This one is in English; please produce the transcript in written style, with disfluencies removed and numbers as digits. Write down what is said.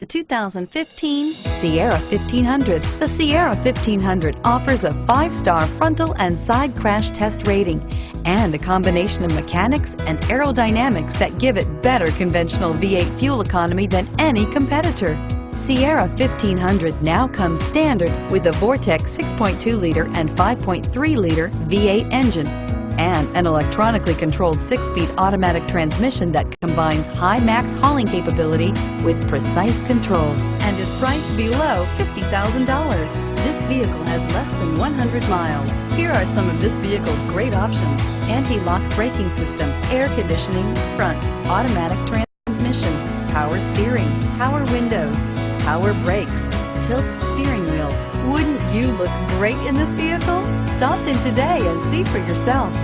The 2015 Sierra 1500. The Sierra 1500 offers a 5-star frontal and side crash test rating and a combination of mechanics and aerodynamics that give it better conventional V8 fuel economy than any competitor. Sierra 1500 now comes standard with a Vortec 6.2-liter and 5.3-liter V8 engine and an electronically controlled 6-speed automatic transmission that combines high max hauling capability with precise control and is priced below $50,000. This vehicle has less than 100 miles. Here are some of this vehicle's great options: anti-lock braking system, air conditioning, front, automatic transmission, power steering, power windows, power brakes, tilt steering wheel. Wouldn't you look great in this vehicle? Stop in today and see for yourself.